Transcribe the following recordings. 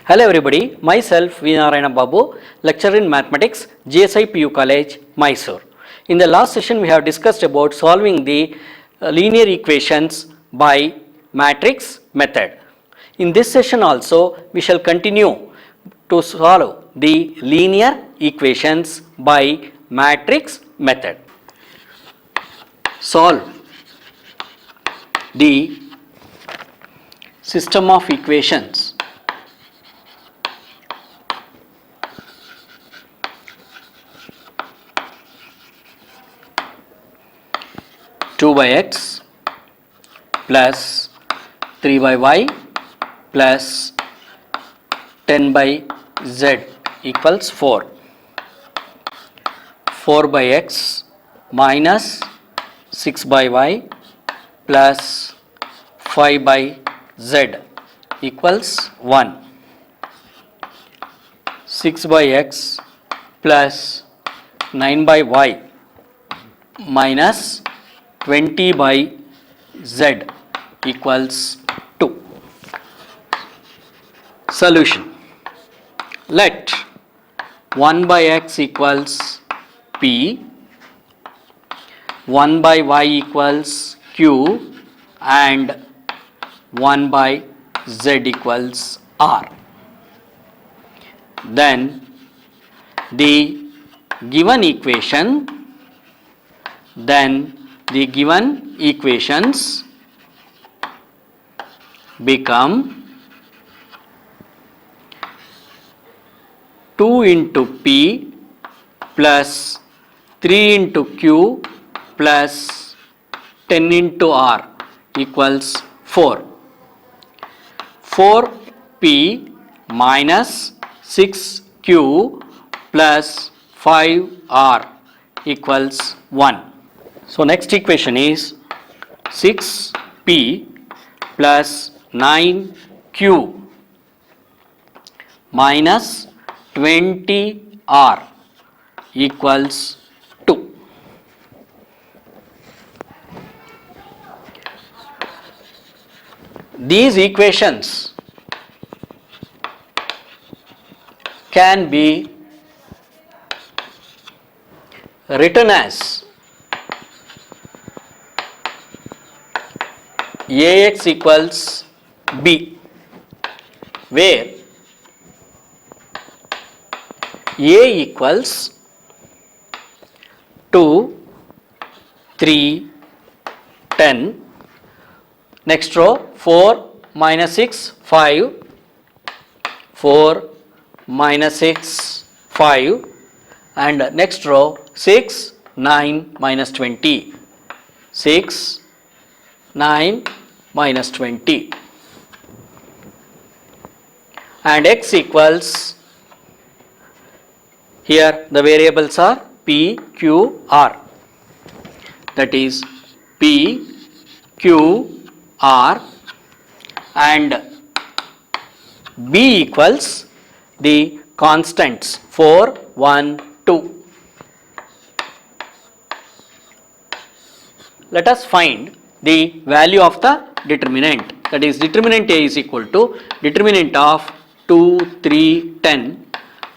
Hello everybody, myself V. Narayana Babu, lecturer in mathematics, GSI PU College, Mysore. In the last session we have discussed about solving the linear equations by matrix method. In this session also we shall continue to solve the linear equations by matrix method. Solve the system of equations two by x plus 3 by y plus 10 by z equals 4. 4 by x minus 6 by y plus 5 by z equals 1. 6 by x plus 9 by y minus 20 by z equals 2. Solution. Let 1 by x equals p, 1 by y equals q and 1 by z equals r. Then the given equations become 2 into p plus 3 into q plus 10 into r equals 4. 4p minus 6q plus 5r equals 1. So next equation is 6p plus 9q minus 20r equals 2. These equations can be written as Ax equals b, where A equals 2, 3, 10, next row 4 minus 6, 5, 4 minus 6, 5 and next row 6, 9 minus 20, 6, 9 minus 20 and x equals, here the variables are p, q, r, that is p, q, r and b equals the constants 4, 1, 2. Let us find the value of the determinant, that is determinant A is equal to determinant of 2, 3, 10,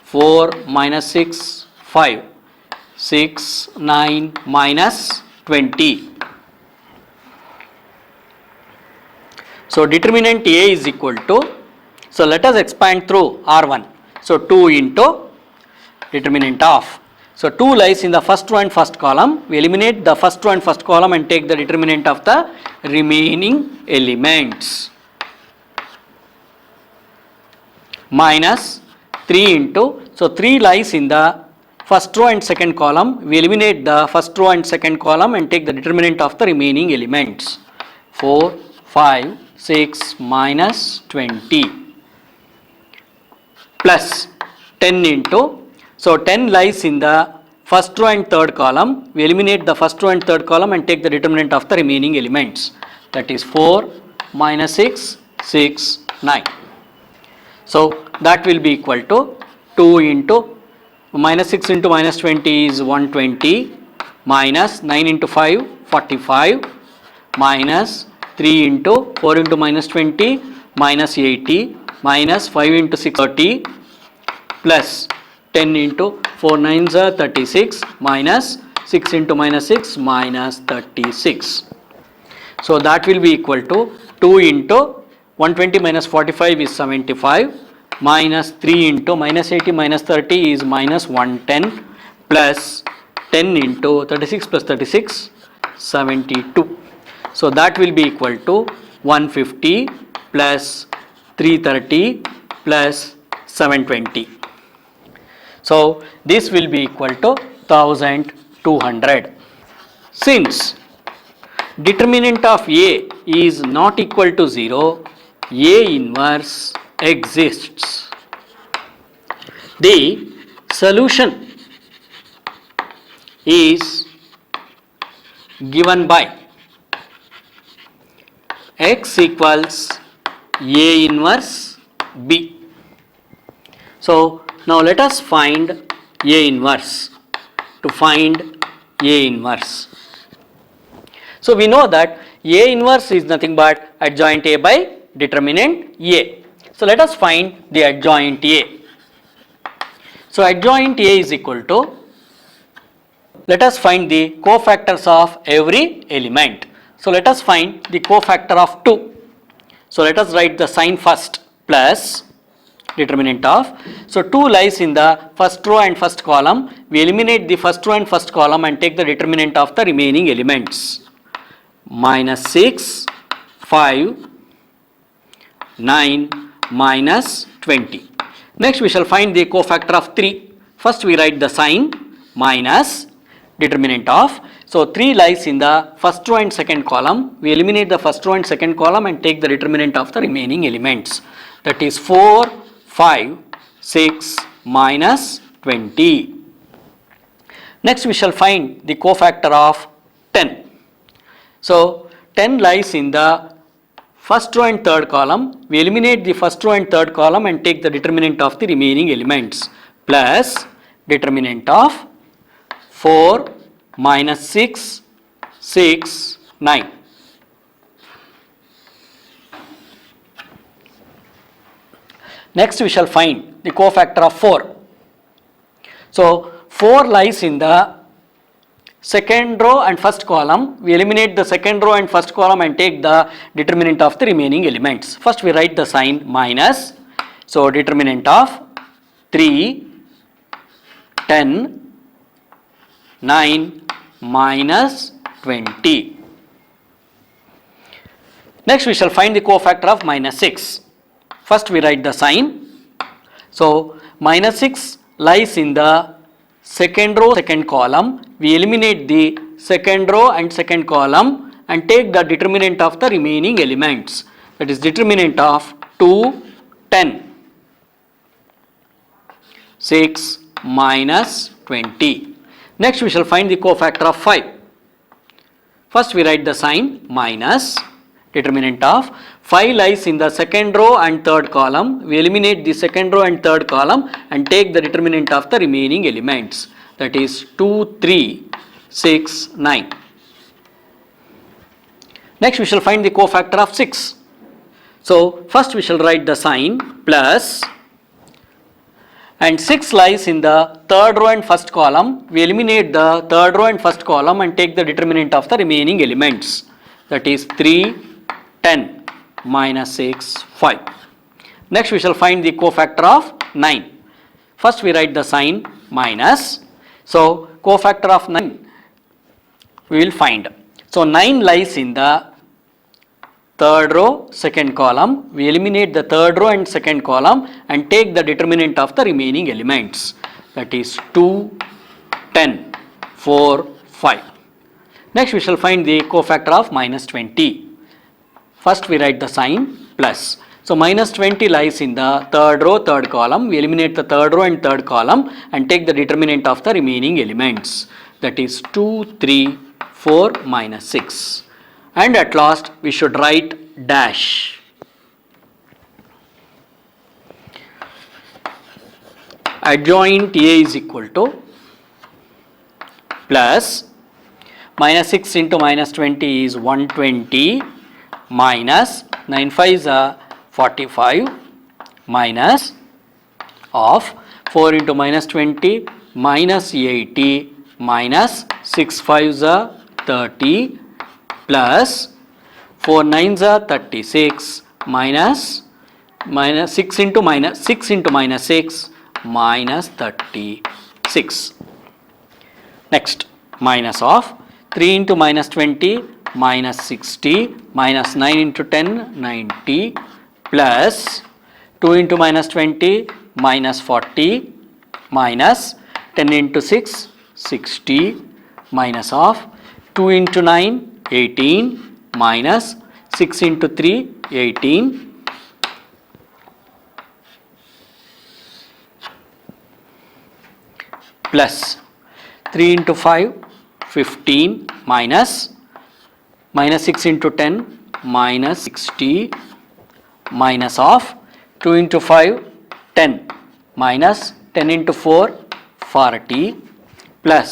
4 minus 6, 5, 6, 9 minus 20. So determinant A is equal to, so let us expand through R1. So 2 into determinant of, so 2 lies in the first row and first column. We eliminate the first row and first column and take the determinant of the remaining elements. Minus 3 into, so 3 lies in the first row and second column. We eliminate the first row and second column and take the determinant of the remaining elements. 4, 5, 6 minus 20 plus 10 into, so 10 lies in the first row and third column. We eliminate the first row and third column and take the determinant of the remaining elements, that is 4 minus 6, 6, 9. So that will be equal to 2 into minus 6 into minus 20 is 120 minus 9 into 5, 45 minus 3 into 4 into minus 20 minus 80 minus 5 into 6 30 plus 10 into 4 9s are 36 minus 6 into minus 6 minus 36. So that will be equal to 2 into 120 minus 45 is 75 minus 3 into minus 80 minus 30 is minus 110 plus 10 into 36 plus 36 72. So that will be equal to 150 plus 330 plus 720. So this will be equal to 1200. Since determinant of A is not equal to 0, A inverse exists. The solution is given by x equals A inverse B. So now let us find A inverse. To find A inverse, so we know that A inverse is nothing but adjoint A by determinant A. So let us find the adjoint A. So adjoint A is equal to, let us find the cofactors of every element. So let us find the cofactor of 2. So let us write the sign first, plus determinant of. So 2 lies in the first row and first column. We eliminate the first row and first column and take the determinant of the remaining elements. Minus 6, 5, 9, minus 20. Next we shall find the cofactor of 3. First we write the sign minus determinant of. So 3 lies in the first row and second column. We eliminate the first row and second column and take the determinant of the remaining elements. That is 4, 5, 6, minus 20. Next we shall find the cofactor of 10. So 10 lies in the first row and third column. We eliminate the first row and third column and take the determinant of the remaining elements, plus determinant of 4, minus 6, 6, 9. Next we shall find the cofactor of 4. So 4 lies in the second row and first column. We eliminate the second row and first column and take the determinant of the remaining elements. First we write the sign minus. So determinant of 3, 10, 9, minus 20. Next we shall find the cofactor of minus 6. First we write the sign. So minus 6 lies in the second row, second column. We eliminate the second row and second column and take the determinant of the remaining elements. That is determinant of 2, 10, 6, minus 20. Next we shall find the cofactor of 5. First we write the sign minus. Determinant of 5 lies in the second row and third column. We eliminate the second row and third column and take the determinant of the remaining elements. That is 2, 3, 6, 9. Next we shall find the cofactor of 6. So first we shall write the sign plus, and 6 lies in the third row and first column. We eliminate the third row and first column and take the determinant of the remaining elements. That is 3, 10, minus 6, 5. Next we shall find the cofactor of 9. First we write the sign minus. So cofactor of 9 we will find. So 9 lies in the third row, second column. We eliminate the third row and second column and take the determinant of the remaining elements. That is 2, 10, 4, 5. Next we shall find the cofactor of minus 20. First we write the sign plus. So minus 20 lies in the third row, third column. We eliminate the third row and third column and take the determinant of the remaining elements. That is 2, 3, 4, minus 6. And at last we should write dash. Adjoint A is equal to plus minus 6 into minus 20 is 120 minus 9 5s are 45 minus of 4 into minus 20 minus 80 minus 6 5s are 30 plus 4 9s are 36 minus 6 into minus 6 minus 36. Next, minus of 3 into minus 20 minus 60 minus 9 into 10 90 plus 2 into minus 20 minus 40 minus 10 into 6 60 minus of 2 into 9 18 minus 6 into 3 18 plus 3 into 5 15 minus 6 into 10 minus 60 minus of 2 into 5 10 minus 10 into 4 40 plus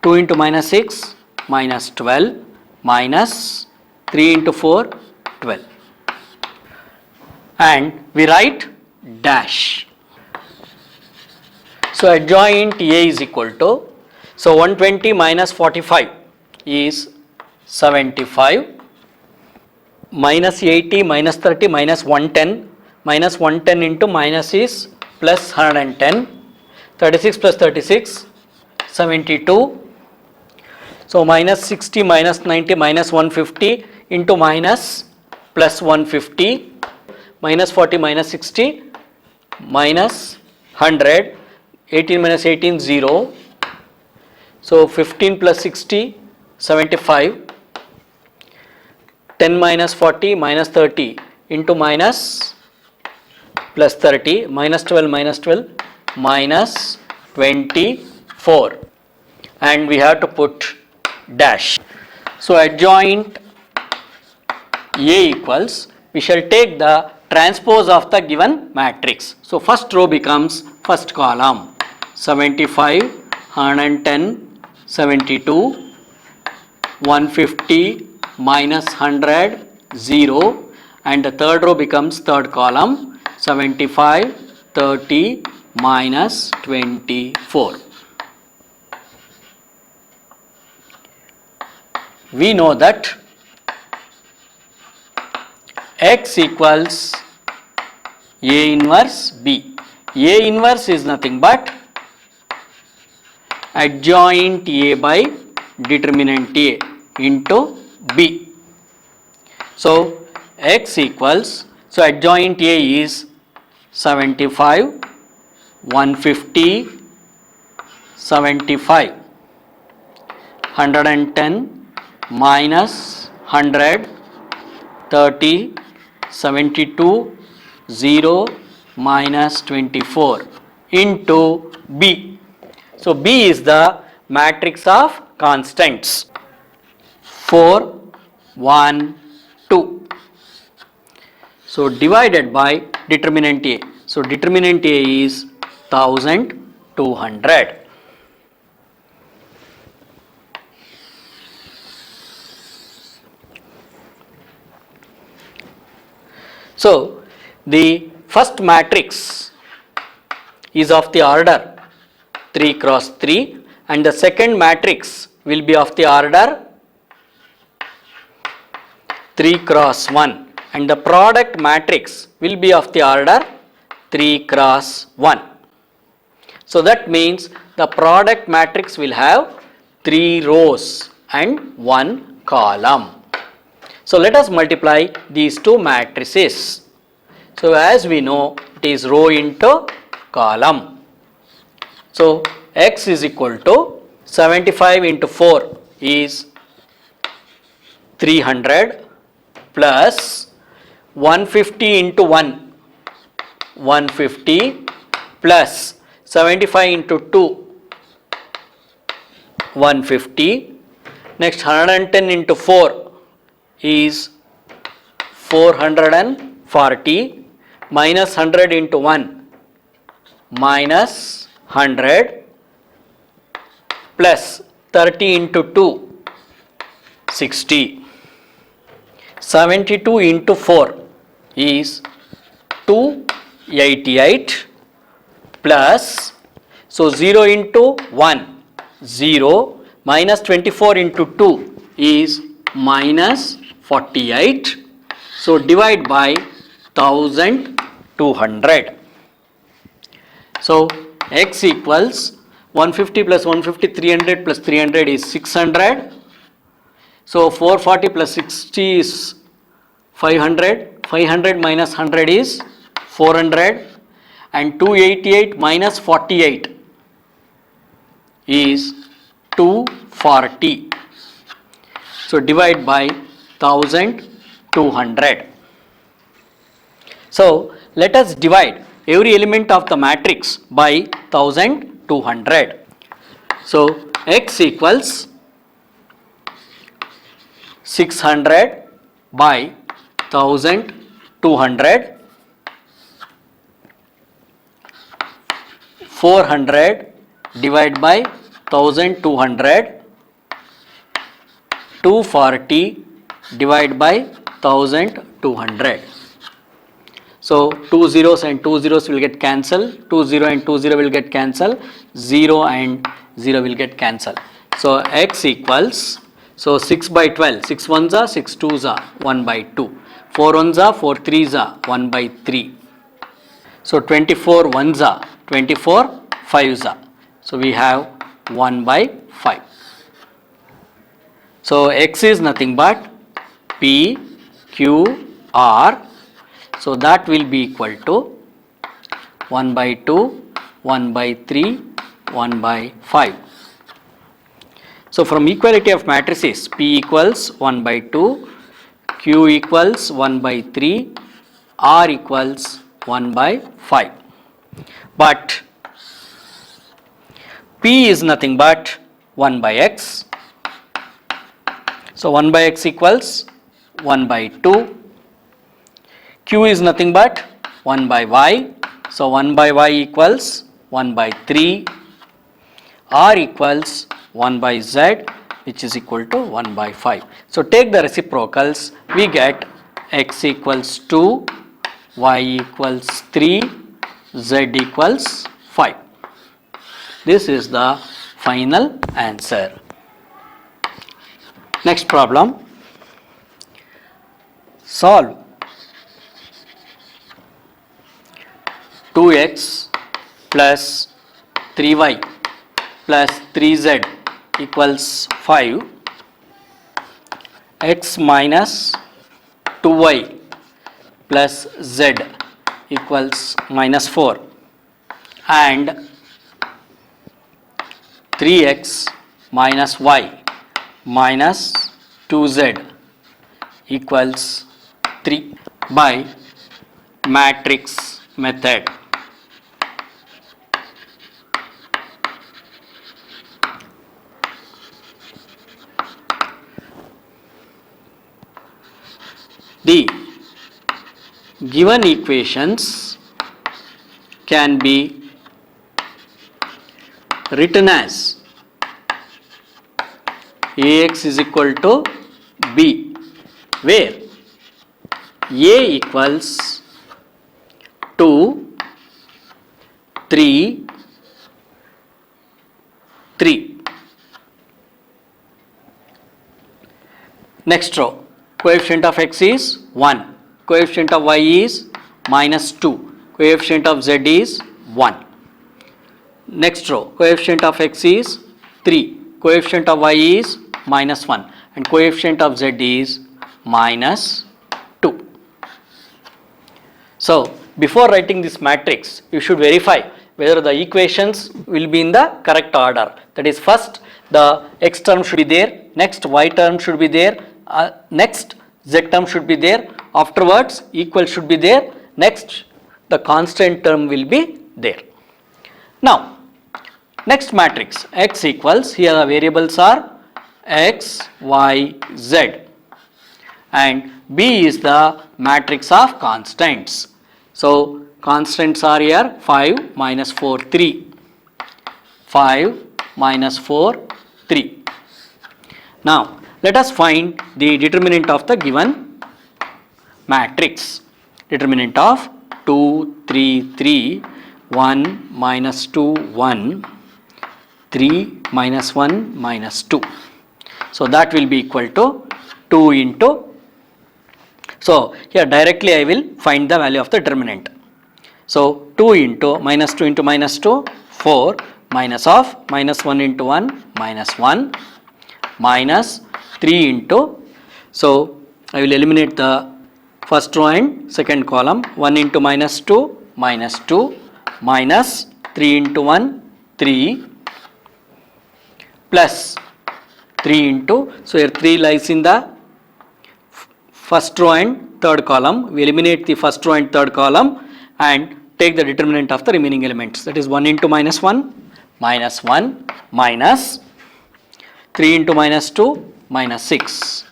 2 into minus 6 minus 12 minus 3 into 4 12, and we write dash. So adjoint A is equal to, so 120 minus 45 is 75 minus 80 minus 30 minus 110 minus 110 into minus is plus 110 36 plus 36 72. So minus 60 minus 90 minus 150 into minus plus 150 minus 40 minus 60 minus 100 18 minus 18 0. So 15 plus 60 75 10 minus 40 minus 30 into minus plus 30 minus 12 minus 24, and we have to put dash. So adjoint A equals, we shall take the transpose of the given matrix. So first row becomes first column 75 110 72 150 minus 100 0, and the third row becomes third column 75 30 minus 24. We know that X equals A inverse B. A inverse is nothing but adjoint A by determinant A into B. So X equals, so adjoint A is 75 150 75 110 minus 100 30 72 0 minus 24 into B. So B is the matrix of constants 4 1 2. So divided by determinant A. So determinant A is 1200. So the first matrix is of the order 3 cross 3, and the second matrix will be of the order 3 cross 1, and the product matrix will be of the order 3 cross 1. So that means the product matrix will have 3 rows and 1 column. So let us multiply these two matrices. So as we know, it is row into column. So X is equal to 75 into 4 is 300 plus 150 into 1 150 plus 75 into 2 150. Next 110 into 4 is 440 minus 100 into 1 minus 100 plus 30 into 2 60. 72 into 4 is 2 88 plus, so 0 into 1, 0, minus 24 into 2 is minus 48. So divide by 1200. So x equals 150 plus 150, 300 plus 300 is 600. So 440 plus 60 is 500. 500 minus 100 is 400. And 288 minus 48 is 240. So divide by 1200. So let us divide every element of the matrix by 1200. So x equals 600 by 1200. 400 divided by 1200. 240 divided by 1200. So 2 zeros and 2 zeros will get cancelled. 2 0 and 2 0 will get cancelled. 0 and 0 will get cancelled. So x equals, so 6 by 12, 6 ones are 6 twos are 1 by 2. 4 ones are 4 threes are 1 by 3. So 24 ones are 24 fives are. So we have 1 by 5. So x is nothing but P, Q, R. So that will be equal to 1 by 2, 1 by 3, 1 by 5. So from equality of matrices, P equals 1 by 2, Q equals 1 by 3, R equals 1 by 5. But P is nothing but 1 by x. So 1 by x equals 1 by 2. Q is nothing but 1 by y. So 1 by y equals 1 by 3. R equals 1 by z, which is equal to 1 by 5. So take the reciprocals, we get x equals 2, y equals 3, z equals 5. This is the final answer. Next problem. Solve 2x plus 3y plus 3z equals 5, x minus 2y plus z equals minus 4, and 3x minus y minus 2z equals 3 by matrix method. The given equations can be written as Ax is equal to B, where A equals 2, 3, 3. Next row, coefficient of x is 1, coefficient of y is minus 2, coefficient of z is 1. Next row, coefficient of x is 3, coefficient of y is minus 1, and coefficient of z is minus 2. So before writing this matrix, you should verify whether the equations will be in the correct order. That is, first the x term should be there, next y term should be there, next z term should be there, afterwards equal should be there, next the constant term will be there. Now next matrix, x equals, here the variables are x, y, z, and B is the matrix of constants. So constants are here 5 minus 4 3, 5 minus 4 3. Now let us find the determinant of the given matrix. Determinant of 2, 3, 3, 1, minus 2, 1, 3, minus 1, minus 2. So that will be equal to 2 into, so here directly I will find the value of the determinant. So 2 into minus 2 into minus 2, 4, minus of minus 1 into 1, minus 1, minus 3 into, so I will eliminate the first row and second column, 1 into minus 2, minus 2, minus 3 into 1, 3, plus 3 into, so here 3 lies in the first row and third column. We eliminate the first row and third column and take the determinant of the remaining elements. That is 1 into minus 1, minus 1, minus 3 into minus 2, minus 6.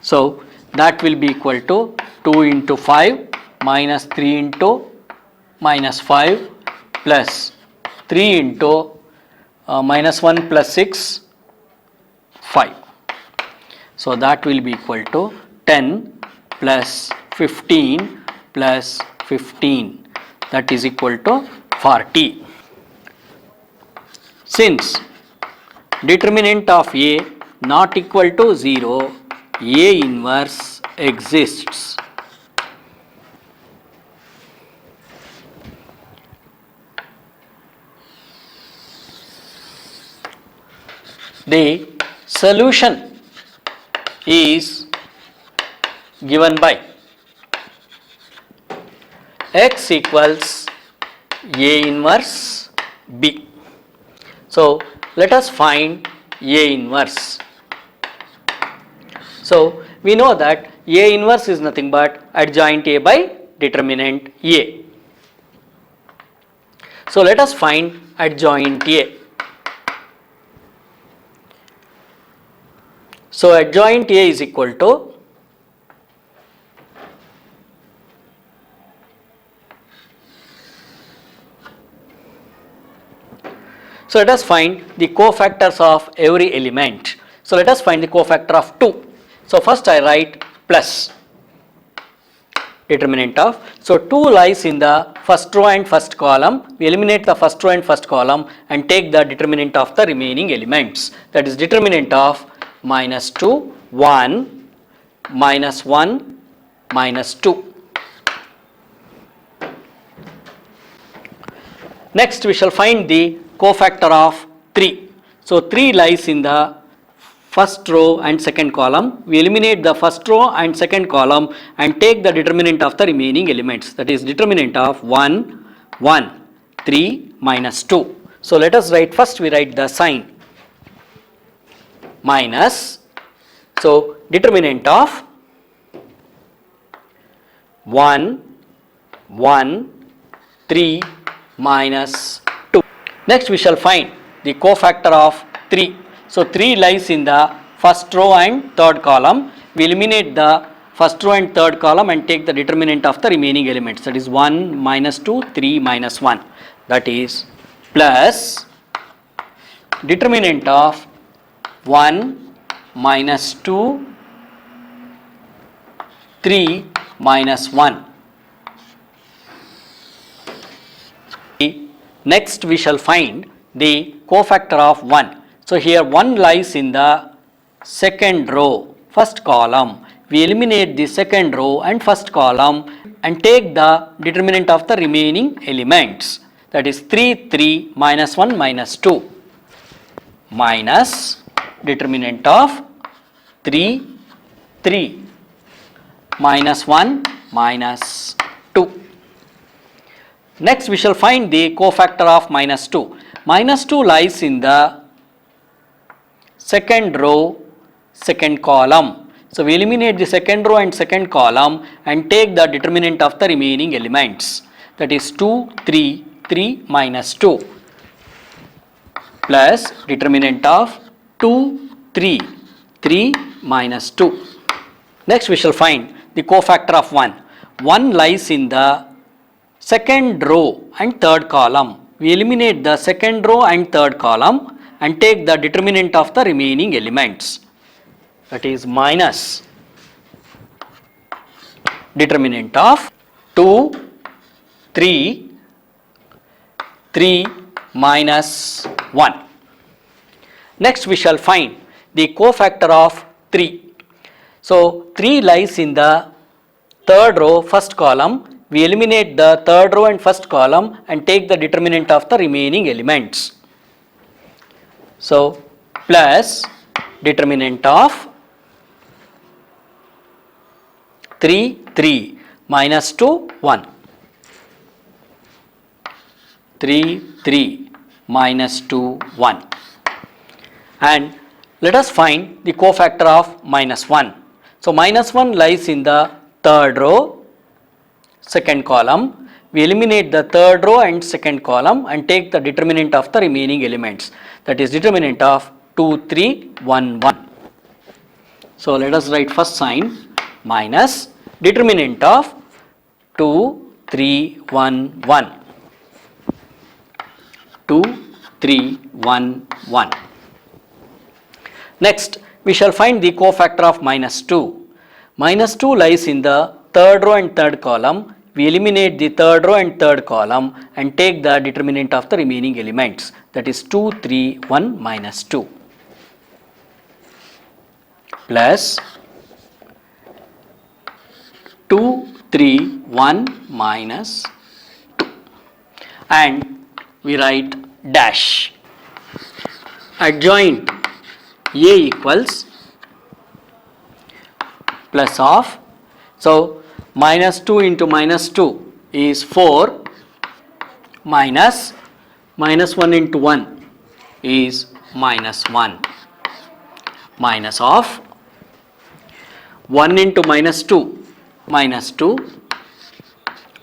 So that will be equal to 2 into 5, minus 3 into minus 5, plus 3 into minus 1 plus 6, 5. So that will be equal to 10 plus 15 plus 15, that is equal to 40. Since determinant of A not equal to 0, A inverse exists. The solution is given by x equals A inverse B. So let us find A inverse. So we know that A inverse is nothing but adjoint A by determinant A. So let us find adjoint A. So adjoint A is equal to, so let us find the cofactors of every element. So let us find the cofactor of 2. So first I write plus determinant of, so 2 lies in the first row and first column. We eliminate the first row and first column and take the determinant of the remaining elements. That is determinant of minus 2, 1, minus 1, minus 2. Next we shall find the cofactor of 3. So 3 lies in the first row and second column. We eliminate the first row and second column and take the determinant of the remaining elements. That is determinant of 1, 1, 3, minus 2. So let us write, first we write the sign minus, so determinant of 1, 1, 3, minus 2. Next we shall find the cofactor of 3. So 3 lies in the first row and third column. We eliminate the first row and third column and take the determinant of the remaining elements. That is 1, minus 2, 3, minus 1. That is plus determinant of 1, minus 2, 3, minus 1. Next we shall find the cofactor of 1. So here 1 lies in the second row, first column. We eliminate the second row and first column and take the determinant of the remaining elements. That is 3, 3, minus 1, minus 2. Minus determinant of 3, 3, minus 1, minus 2. Next we shall find the cofactor of minus 2. Minus 2 lies in the second row, second column. So we eliminate the second row and second column and take the determinant of the remaining elements. That is 2, 3, 3, minus 2. Plus determinant of 2, 3, 3, minus 2. Next we shall find the cofactor of 1. 1 lies in the second row and third column. We eliminate the second row and third column and take the determinant of the remaining elements. That is minus determinant of 2, 3, 3 minus 1. Next we shall find the cofactor of 3. So 3 lies in the third row, first column. We eliminate the third row and first column and take the determinant of the remaining elements. So plus determinant of 3, 3 minus 2, 1. 3, 3 minus 2, 1. And let us find the cofactor of minus 1. So minus 1 lies in the third row, second column. We eliminate the third row and second column and take the determinant of the remaining elements. That is determinant of 2, 3, 1, 1. So let us write first sign minus determinant of 2, 3, 1, 1. 2, 3, 1, 1. Next, we shall find the cofactor of minus 2. Minus 2 lies in the third row and third column. We eliminate the third row and third column and take the determinant of the remaining elements. That is 2, 3, 1 minus 2. Plus 2, 3, 1 minus 2. And we write dash. Adjoint A equals plus of, so minus 2 into minus 2 is 4 minus 1 into 1 is minus 1 minus of 1 into minus 2 minus 2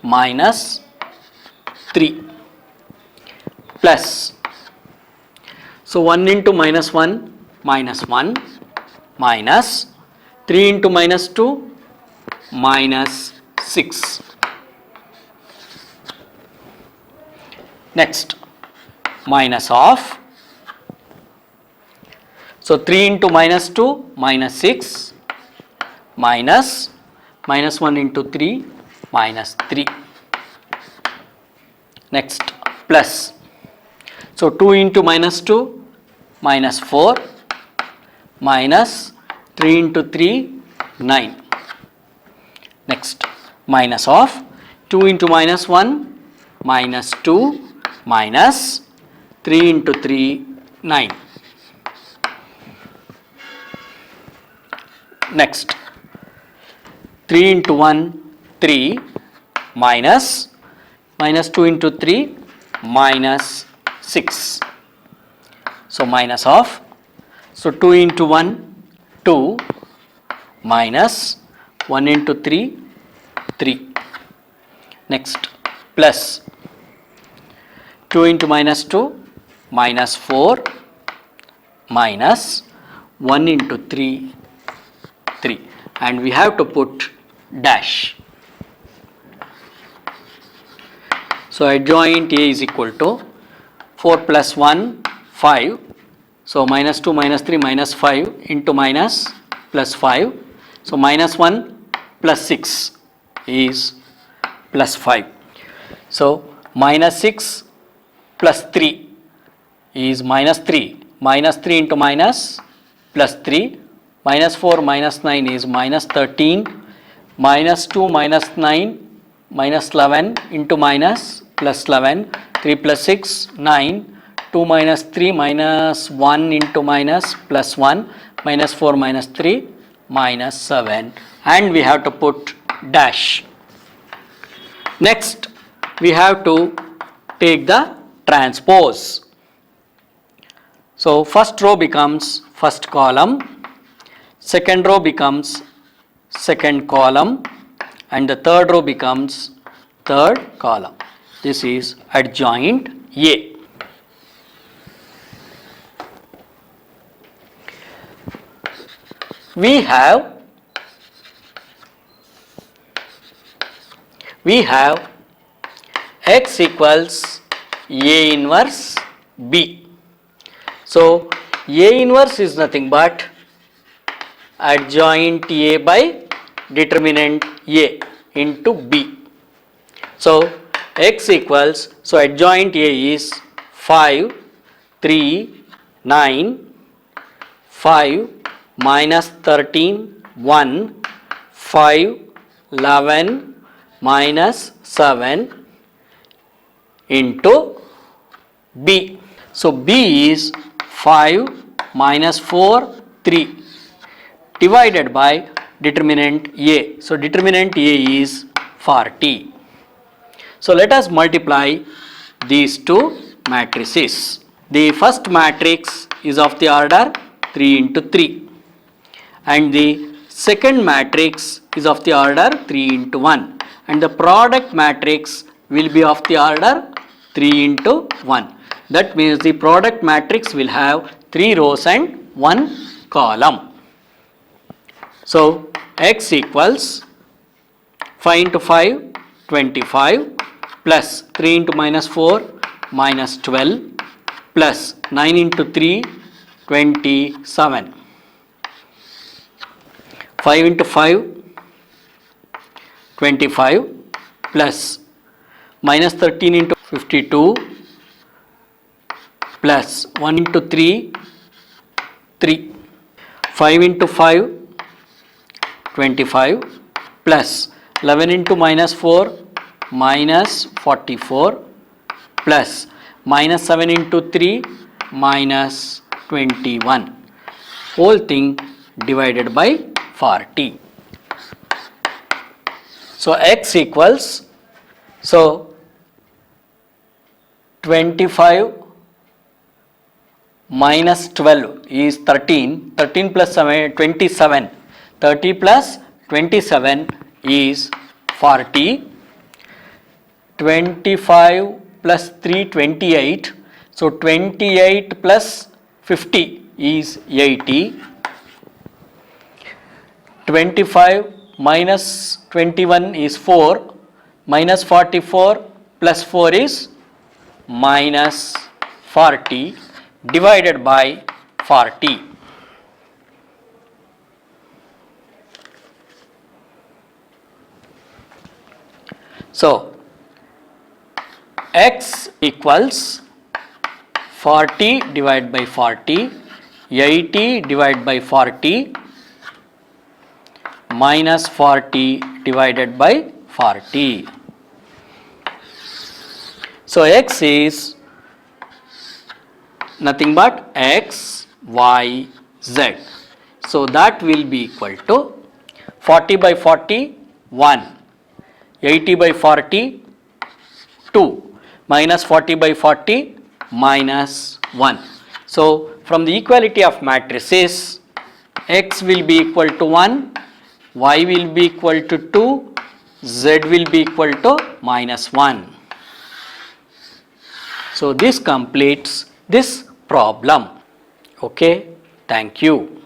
minus 3 plus, so 1 into minus 1 minus 1 minus 3 into minus 2 minus 6. Next, minus of, so 3 into minus 2 minus 6 minus 1 into 3 minus 3. Next, plus, so 2 into minus 2 minus 4 minus 3 into 3 9. Next, minus of 2 into minus 1 minus 2 minus 3 into 3 9. Next, 3 into 1 3 minus 2 into 3 minus 6. So minus of, so 2 into 1 2 minus 1 into 3 3. Next, plus 2 into minus 2 minus 4 minus 1 into 3 3, and we have to put dash. So adjoint A is equal to 4 plus 1 5, so minus 2 minus 3 minus 5 into minus plus 5, so minus 1 plus 6 is plus 5. So minus 6 plus 3 is minus 3, minus 3 into minus plus 3, minus 4 minus 9 is minus 13, minus 2 minus 9 minus 11 into minus plus 11, 3 plus 6 9, 2 minus 3 minus 1 into minus plus 1, minus 4 minus 3 minus 7, and we have to put dash. Next, we have to take the transpose. So first row becomes first column, second row becomes second column, and the third row becomes third column. This is adjoint A. We have X equals A inverse B. So A inverse is nothing but adjoint A by determinant A into B. So x equals, so adjoint A is 5, 3, 9, 5 minus 13, 1, 5, 11 minus 7 into B. So B is 5 minus 4, 3 divided by determinant A. So determinant A is 40. So let us multiply these two matrices. The first matrix is of the order 3 into 3 and the second matrix is of the order 3 into 1 and the product matrix will be of the order 3 into 1. That means the product matrix will have 3 rows and 1 column. So x equals 5 into 5, 25 plus 3 into minus 4 minus 12 plus 9 into 3, 27. 5 into 5, 25 plus minus 13 into 52 plus 1 into 3, 3. 5 into 5, 25 plus 11 into minus 4 minus 44 plus minus 7 into 3 minus 21. Whole thing divided by 40. So x equals, so 25 minus 12 is 13, 13 plus 7, 27, 30 plus 27 is 40, 25 plus 3, 28, so 28 plus 50 is 80, 25 minus 21 is 4, minus 44 plus 4 is minus 40 divided by 40. So x equals 40 divided by 40, 80 divided by 40 minus 40 divided by 40. So x is nothing but x, y, z. So that will be equal to 40 by 40, 1, 80 by 40, 2, minus 40 by 40, minus 1. So from the equality of matrices, x will be equal to 1, y will be equal to 2, z will be equal to minus 1. So this completes this problem. Okay, thank you.